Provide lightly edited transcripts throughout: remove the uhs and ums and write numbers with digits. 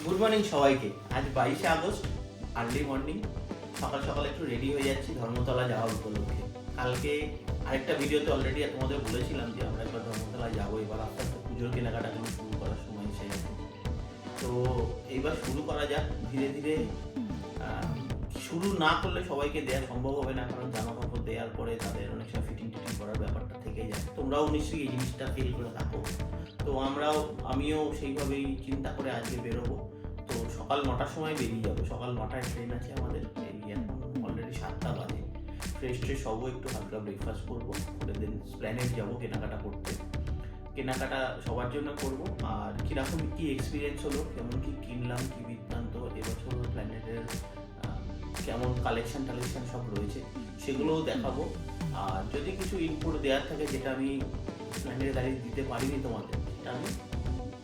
Good morning সবাইকে। আজ 22শে August, early morning, সকাল সকাল একটু রেডি হয়ে যাচ্ছি ধর্মতলা যাওয়ার উপলক্ষে। কালকে আরেকটা ভিডিওতে অলরেডি তোমাদের বলেছিলাম যে আমরা একবার ধর্মতলা যাবো। এবার আস্তে আস্তে পুজোর কেনাকাটাগুলো শুরু করার সময় এসে গেছে, তো এইবার শুরু করা যাক ধীরে ধীরে। শুরু না করলে সবাইকে দেওয়া সম্ভব হবে না, কারণ জামা কাপড় দেওয়ার পরে তাদের অনেক সময় ফিটিং টিটিং করার ব্যাপারটা থেকেই যায়। তোমরাও নিশ্চয়ই এই জিনিসটা ফিল করে থাকো। তো আমিও সেইভাবেই চিন্তা করে আজকে বেরোবো। তো সকাল 9টার সময় বেরিয়ে যাবে। সকাল 9টায় ট্রেন আছে আমাদের। এই এখন অলরেডি 7টা বাজে। ফ্রেশ ট্রেশ হবো, একটু হালকা ব্রেকফাস্ট করবো, করে দেন প্ল্যানেট যাবো কেনাকাটা করতে। কেনাকাটা সবার জন্য করব। আর কীরকম কী এক্সপিরিয়েন্স হলো, কেমন কী কিনলাম, কী বৃত্তান্ত, এবছর প্ল্যানেটের কেমন কালেকশন সব রয়েছে সেগুলোও দেখাবো। আর যদি কিছু ইনপুট দেওয়ার থাকে যেটা আমি প্ল্যানেটে দাঁড়িয়ে দিতে পারিনি তোমাদের, সেটা আমি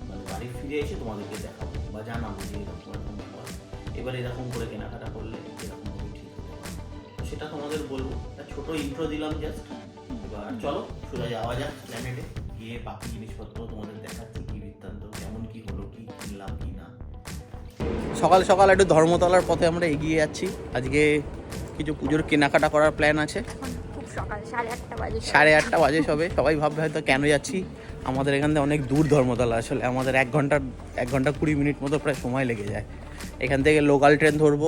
মানে বাড়ি ফিরে এসে তোমাদেরকে দেখাবো বা জানাবো যে এরকম এরকম ব্যাপার, এবার এরকম করে কেনাকাটা করলে এরকমভাবে ঠিক হতে পারে। তো সেটা তোমাদের বলবো। একটা ছোটো ইন্ট্রো দিলাম জাস্ট। এবার চলো সোজা যাওয়া যাক প্ল্যানেটে, গিয়ে বাকি জিনিসপত্র তোমাদের দেখাচ্ছি, কী বৃত্তান্ত, কেমন কী হলো, কী কিনলাম কী না। সকাল সকাল একটু ধর্মতলার পথে আমরা এগিয়ে যাচ্ছি। আজকে কিছু পুজোর কেনাকাটা করার প্ল্যান আছে। খুব সকাল 8:30 বাজে। 8:30 বাজে সবে। সবাই ভাববে হয়তো কেন যাচ্ছি। আমাদের এখান থেকে অনেক দূর ধর্মতলা, আসলে আমাদের 1 ঘন্টা 20 মিনিট মতো প্রায় সময় লেগে যায়। এখান থেকে লোকাল ট্রেন ধরবো,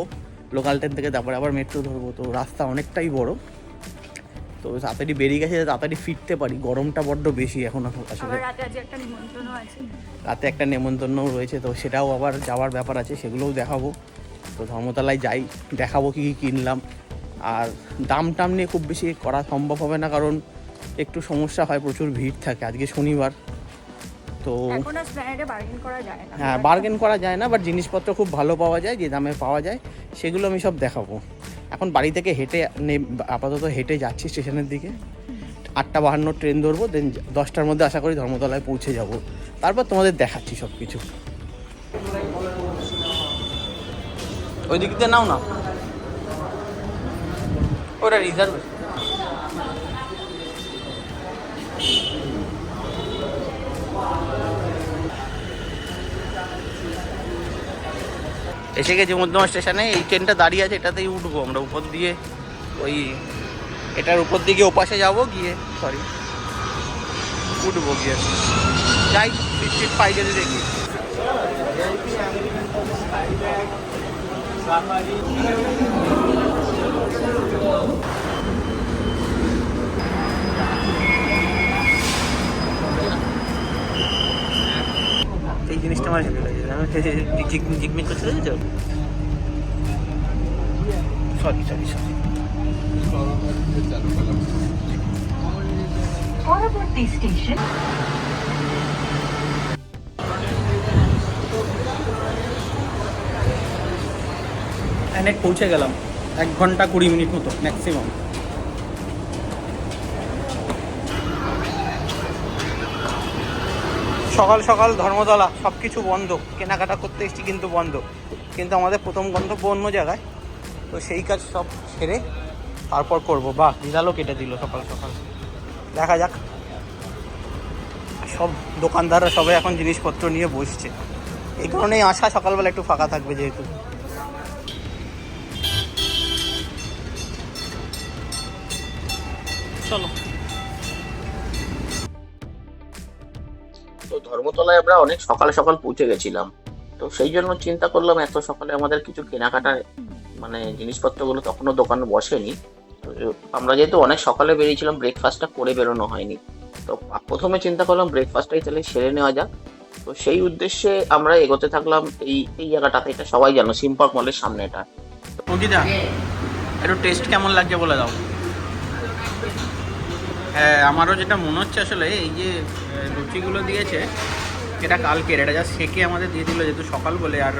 লোকাল ট্রেন থেকে তারপরে আবার মেট্রো ধরবো। তো রাস্তা অনেকটাই বড়, তো তাড়াতাড়ি বেরিয়ে গেছে, তাড়াতাড়ি ফিরতে পারি। গরমটা বড্ড বেশি এখন আসলে। রাতে একটা নেমন্তন্নও রয়েছে, তো সেটাও আবার যাওয়ার ব্যাপার আছে, সেগুলোও দেখাবো। তো ধর্মতলায় যাই, দেখাবো কী কী কিনলাম। আর দাম টাম নিয়ে খুব বেশি করা সম্ভব হবে না, কারণ একটু সমস্যা হয়, প্রচুর ভিড় থাকে। আজকে শনিবার, তো হ্যাঁ বার্গেন করা যায় না, বাট জিনিসপত্র খুব ভালো পাওয়া যায়, যে দামে পাওয়া যায় সেগুলো আমি সব দেখাবো। এখন বাড়ি থেকে আপাতত হেঁটে যাচ্ছি স্টেশনের দিকে। 8:52 ট্রেন ধরবো, দেন 10টার মধ্যে আশা করি ধর্মতলায় পৌঁছে যাব। তারপর তোমাদের দেখাচ্ছি সব কিছু। ওই দিক দিয়ে নাও না, ওটা রিজার্ভ। এসে গেছি মধ্যমা স্টেশনে। এই ট্রেনটা দাঁড়িয়ে আছে, এটাতেই উঠবো আমরা। উপর দিয়ে ওই এটার উপর দিকে ওপাশে যাবো, গিয়ে উঠবো, গিয়ে যাই সিট পাই যদি দেখি। এই জিনিসটা আমার হেভি লাগে, জিকমিক করতে দেখেছ? সরি পরবর্তী স্টেশন প্ল্যানেট পৌঁছে গেলাম। 1 ঘন্টা 20 মিনিট মতো ম্যাক্সিমাম। সকাল সকাল ধর্মতলা, সব কিছু বন্ধ। কেনাকাটা করতে এসেছি কিন্তু বন্ধ। কিন্তু আমাদের প্রথম গন্তব্য অন্য জায়গায়, তো সেই কাজ সব সেরে তারপর করবো। বাহ, বিড়ালও কেটে দিল সকাল সকাল। দেখা যাক। সব দোকানদাররা সবাই এখন জিনিসপত্র নিয়ে বসছে, এই কারণেই আসা সকালবেলা একটু ফাঁকা থাকবে যেহেতু। চলো। তো ধর্মতলায় আমরা অনেক সকাল সকাল পৌঁছে গেছিলাম, তো সেই জন্য চিন্তা করলাম এত সকালে আমাদের কিছু কেনাকাটার মানে জিনিসপত্রগুলো তখনও দোকানে বসেনি। তো আমরা যেহেতু অনেক সকালে বেরিয়েছিলাম, ব্রেকফাস্টটা করে বেরোনো হয়নি। তো প্রথমে চিন্তা করলাম ব্রেকফাস্টটাই তাহলে সেরে নেওয়া যাক। তো সেই উদ্দেশ্যে আমরা এগোতে থাকলাম। এই জায়গাটাতে, এটা সবাই জানো, সিম্পার্ক মলের সামনে এটা। অঙ্কিতা, একটু টেস্ট কেমন লাগছে বলে দাও। হ্যাঁ, আমারও যেটা মনে হচ্ছে আসলে এই যে লুচিগুলো দিয়েছে এটা কালকের, এটা যা সেকে আমাদের দিয়ে দিল যেহেতু সকাল বলে। আর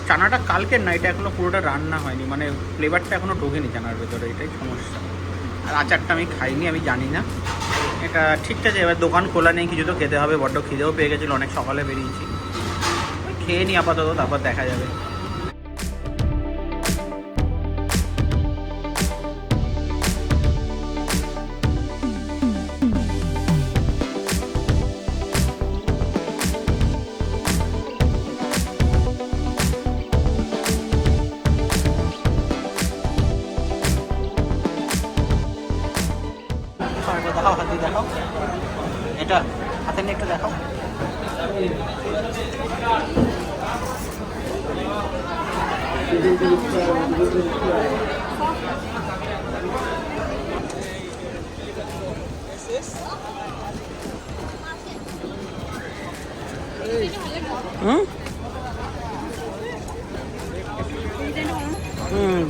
চানাটা কালকের না, এটা এখনও পুরোটা রান্না হয়নি, মানে ফ্লেভারটা এখনও ঢোকেনি চানার ভেতরে, এটাই সমস্যা। আর আচারটা আমি খাইনি, আমি জানি না। এটা ঠিকঠাক আছে। এবার দোকান খোলা নেই, কিছু তো খেতে হবে। বড্ড খিদেও পেয়ে গেছিলো, অনেক সকালে বেরিয়েছি। খেয়ে নিই আপাতত, তারপর দেখা যাবে। একটু দেখাও।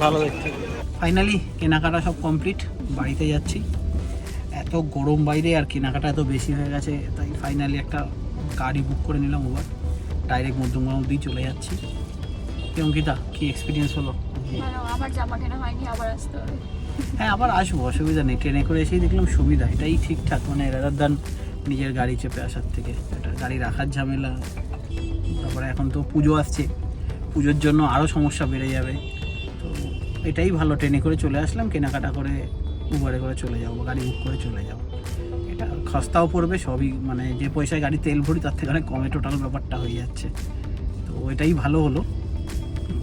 ভালো দেখতে। ফাইনালি কেনাকাটা সব কমপ্লিট, বাড়িতে যাচ্ছি। এত গরম বাইরে আর কেনাকাটা এত বেশি হয়ে গেছে, তাই ফাইনালি একটা গাড়ি বুক করে নিলাম ওবার, ডাইরেক্ট মধ্যমগ্রাম অবধি চলে যাচ্ছি। কি অঙ্কিতা, কি এক্সপিরিয়েন্স হলো? আমার জামা কেনা হয়নি, আবার আসতে হবে। হ্যাঁ আবার আসবো, অসুবিধা নেই, ট্রেনে করে এসেই দেখলাম সুবিধা, এটাই ঠিকঠাক, মানে রাদার দান নিজের গাড়ি চেপে আসার থেকে। এটা গাড়ি রাখার ঝামেলা, তারপরে এখন তো পুজো আসছে, পুজোর জন্য আরও সমস্যা বেড়ে যাবে। তো এটাই ভালো, ট্রেনে করে চলে আসলাম, কেনাকাটা করে উবারে করে চলে যাবো, গাড়ি বুক করে চলে যাবো। এটা সস্তাও পড়বে সবই, মানে যে পয়সায় গাড়ি তেল ভরি তার থেকে অনেক কমে টোটাল ব্যাপারটা হয়ে যাচ্ছে। তো এটাই ভালো হলো।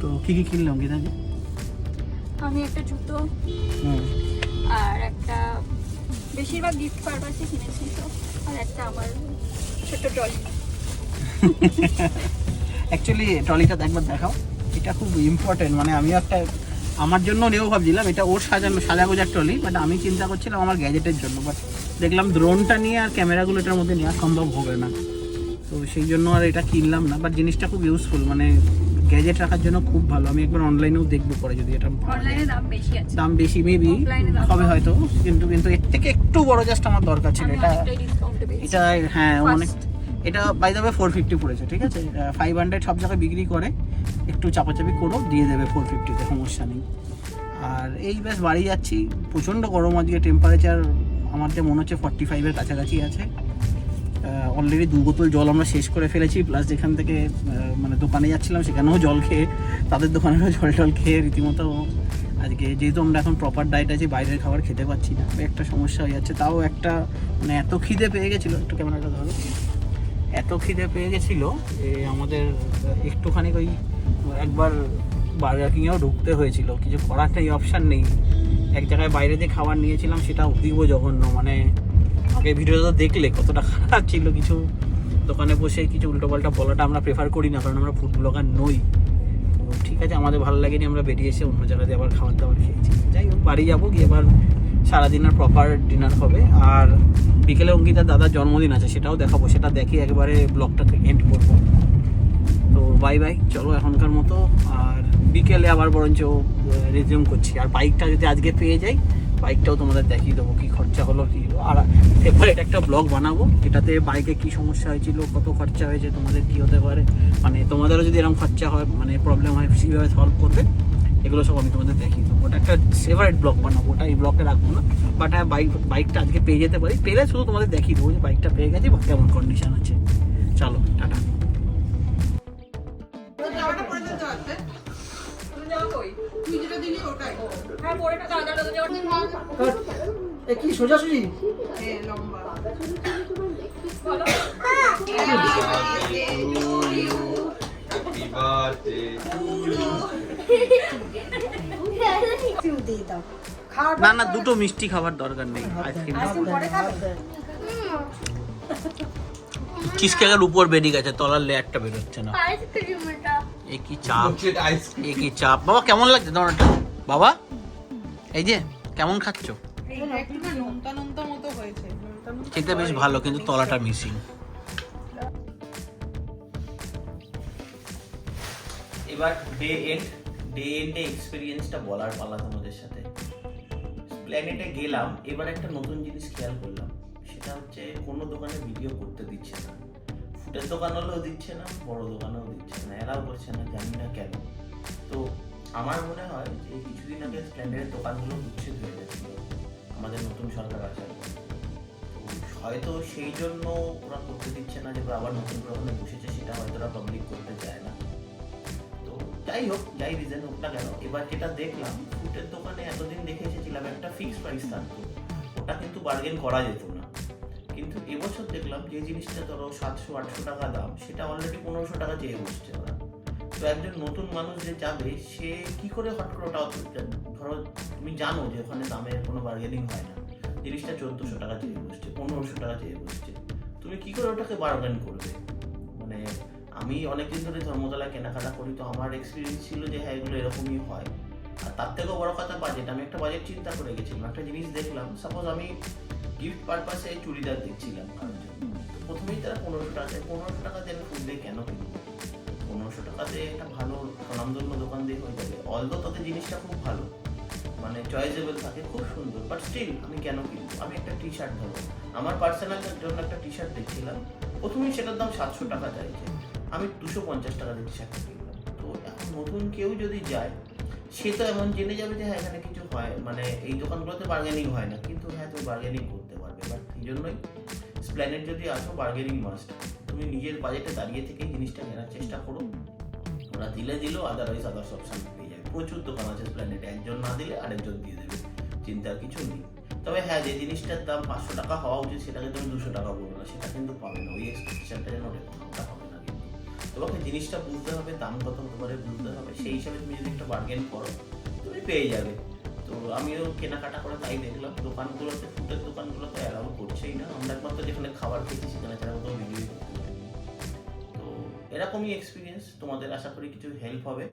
তো কী কী কিনলাম কি জানি? আমি একটা জুতো আর একটা বেশিরভাগ গিফট পারপাসে কিনেছি তো, আর একটা আমার ছোট্ট ট্রলি। অ্যাকচুয়ালি ট্রলিটা একবার দেখাও, এটা খুব ইম্পর্টেন্ট। মানে আমি একটা আমার জন্য নেও ভাবছিলাম, এটা ওর সাজাগোজার ট্রলি, বাট আমি চিন্তা করছিলাম আমার গ্যাজেটের জন্য, বাট দেখলাম ড্রোনটা নিয়ে আর ক্যামেরাগুলো এটার মধ্যে নেওয়া সম্ভব হবে না, তো সেই জন্য আর এটা কিনলাম না। বাট জিনিসটা খুব ইউজফুল, মানে গ্যাজেট রাখার জন্য খুব ভালো। আমি একবার অনলাইনেও দেখবো পরে যদি এটা অনলাইনে দাম বেশি আছে, দাম বেশি মেবি হবে হয়তো, কিন্তু এর থেকে একটু বড় জাস্ট আমার দরকার ছিল। এটা এটা হ্যাঁ অনেক, এটা বাই দ্য ওয়ে 450 পড়েছে, ঠিক আছে। 500 সব জায়গায় বিক্রি করে, একটু চাপাচাপি করো দিয়ে দেবে 450-তে, সমস্যা নেই। আর এই বেশ বাড়ি যাচ্ছি, প্রচণ্ড গরম আজকে, টেম্পারেচার আমার যে মনে হচ্ছে 45-এর কাছাকাছি আছে। অলরেডি 2 বোতল জল আমরা শেষ করে ফেলেছি, প্লাস যেখান থেকে মানে দোকানে যাচ্ছিলাম সেখানেও জল খেয়ে, তাদের দোকানেও জল খেয়ে রীতিমতো আজকে, যেহেতু আমরা এখন প্রপার ডায়েট আছি, বাইরের খাবার খেতে পাচ্ছি না, একটা সমস্যা হয়ে যাচ্ছে। তাও একটা মানে এত খিদে পেয়ে গেছিলো, একটু ক্যামেরাটা ধরো, এত খিদে পেয়ে গেছিলো যে আমাদের একটুখানি ওই একবার বার্গার কিংয়েও ঢুকতে হয়েছিল, কিছু করার নেই, অপশান নেই। এক জায়গায় বাইরে দিয়ে খাবার নিয়েছিলাম, সেটা অতীব জঘন্য, মানে আগে ভিডিওটা দেখলে কতটা খারাপ ছিল। কিছু দোকানে বসে কিছু উল্টোপাল্টা বলাটা আমরা প্রেফার করি না, কারণ আমরা ফুড ব্লগার নই। তো ঠিক আছে, আমাদের ভালো লাগেনি, আমরা বেরিয়ে এসে অন্য জায়গায় আবার খাবার দাবার খেয়েছি। যাই হোক, বাড়ি যাবো, গিয়ে এবার সারাদিনের প্রপার ডিনার হবে। আর বিকেলে অঙ্কিতার দাদার জন্মদিন আছে, সেটাও দেখাবো, সেটা দেখে একবারে ব্লগটাকে এন্ড করবো। তো বাই বাই, চলো এখনকার মতো। আর বিকেলে আবার বরঞ্চ রেজিউম করছি। আর বাইকটা যদি আজকে পেয়ে যাই, বাইকটাও তোমাদের দেখিয়ে দেবো কী খরচা হলো কী হলো। আর সেপারেট একটা ব্লগ বানাবো, এটাতে বাইকে কী সমস্যা হয়েছিল, কত খরচা হয়েছে, তোমাদের কী হতে পারে, মানে তোমাদেরও যদি এরকম খরচা হয়, মানে প্রবলেম হয়, কীভাবে সলভ করবে, এগুলো সব আমি তোমাদের দেখিয়ে দেবো। ওটা একটা সেপারেট ব্লগ বানাবো, ওটা এই ব্লগটা রাখবো না। বাট হ্যাঁ, বাইকটা আজকে পেয়ে যেতে পারি, পেলে শুধু তোমাদের দেখিয়ে দেবো যে বাইকটা পেয়ে গেছি বা কেমন কন্ডিশন আছে। চলো টাটা। কি সোজাসুজি না না, দুটো মিষ্টি খাবার দরকার নেই, আইসক্রিম চিজকেকের উপর বেরিয়ে গেছে, তলার লেয়ারটা বেরোচ্ছে না। এ কি চাপ, এ কি চাপ। বাবা কেমন লাগছে তোমার বাবা? এই যে কেমন খাচ্ছ? খেতে বেশ ভালো, কিন্তু তলাটা মিসিং। এবার ডে এন্ডে এক্সপিরিয়েন্সটা বলার পালা তোমাদের সাথে। প্ল্যানেটে গেলাম, এবার একটা নতুন জিনিস খেয়াল করলাম, সেটা হচ্ছে কোনো দোকানে ভিডিও করতে দিচ্ছে না। ফুটের দোকান হলেও দিচ্ছে না, বড় দোকানেও দিচ্ছে না, এরাও করছে না, জানি না কেন। তো আমার মনে হয় যে কিছুদিন আগে স্প্লেন্ডারের দোকানগুলো উচ্ছেদ হয়ে যাচ্ছিল আমাদের নতুন সরকার আসার পর। তো হয়তো সেই জন্য ওরা করতে দিচ্ছে না, যেগুলো আবার নতুন প্রবলেমে বসেছে, সেটা হয়তো ওরা পাবলিক করতে চায় না। তো যাই হোক, যাই রিজন হোক না কেন, এবার যেটা দেখলাম, ফুটের দোকানে এতদিন দেখে এসেছিলাম একটা ফিক্সড প্রাইস থাকতো, ওটা কিন্তু বার্গেন করা যেত না। কিন্তু এবছর দেখলাম যে জিনিসটা ধরো 700-800 টাকা দাম, সেটা অলরেডি 1500 টাকা চেয়ে বসছে ওরা। তো একজন নতুন মানুষ যে যাবে, সে কি করে হট করে ওটা, ধরো তুমি জানো যে ওখানে দামের কোনো বার্গেনিং হয় না, জিনিসটা 1400 টাকা চেয়ে বসছে, 1500 টাকা চেয়ে বসছে। তো তুমি কি করে ওটাকে বার্গেন করবে? মানে আমি অনেকদিন ধরে ধর্মতলায় কেনাকাটা করি, তো আমার এক্সপিরিয়েন্স ছিল যে হ্যাঁ এগুলো এরকমই হয়। আর তার থেকেও বড় কথা বাজেট, আমি একটা বাজেট চিন্তা করে গেছিলাম। একটা জিনিস দেখলাম, সাপোজ আমি গিফট পারপাসে চুড়িদার দেখছিলাম কারোর জন্য, তো প্রথমেই তারা 1500 টাকা দিয়ে আমি ফুল কেন কিনবো? 1500 টাকাতে একটা ভালো স্বনামধন্য দোকান দিয়ে হয়ে যাবে। অলদো তাদের জিনিসটা খুব ভালো, মানে চয়েসেবল থাকে, খুব সুন্দর, বাট স্টিল আমি কেন কিনবো? আমি একটা টি শার্ট ধরবো, আমার পার্সোনাল জন্য একটা টি শার্ট দেখছিলাম, প্রথমেই সেটার দাম 700 টাকা চাইছে, আমি 250 টাকা দিয়ে টি শার্টটা কিনলাম। তো এখন নতুন কেউ যদি যায়, সে তো এমন জেনে যাবে যে হ্যাঁ এখানে কিছু হয়, মানে এই দোকানগুলোতে বার্গেনিং হয় না, কিন্তু হ্যাঁ তুমি বার্গেনিং করতে পারবে। বাট এই জন্যই স্প্ল্যানেড যদি আসো, বার্গেনিং মাস্ট। তুমি নিজের বাজেটে দাঁড়িয়ে থেকে জিনিসটা কেনার চেষ্টা করো, ওরা দিলে দিল, আদারওয়াইজ আদার্স অপশন পেয়ে যাবে। প্রচুর দোকান আছে স্প্ল্যানেডে, একজন না দিলে আরেকজন দিয়ে দেবে, চিন্তার কিছু নেই। তবে হ্যাঁ, যে জিনিসটার দাম 500 টাকা হওয়া উচিত সেটাকে তুমি 200 টাকা বলবো না, সেটা কিন্তু পাবে না, ওই এক্সপেকটেশনটা যেন ওটা হবে না। কিন্তু তোমাকে জিনিসটা বুঝতে হবে, দাম কত হতে পারে বুঝতে হবে, সেই হিসাবে তুমি যদি একটা বার্গেন করো তুমি পেয়ে যাবে। তো আমিও কেনাকাটা করে তাই দেখলাম, দোকানগুলোতে, ফুডের দোকানগুলোতে অ্যালাউ করছেই না। আমরা একমাত্র যেখানে খাবার খেয়েছি সেখানে ছাড়া কোনো ভিডিওই করতে পারিনি। তো এরকমই এক্সপিরিয়েন্স, তোমাদের আশা করি কিছু হেল্প হবে।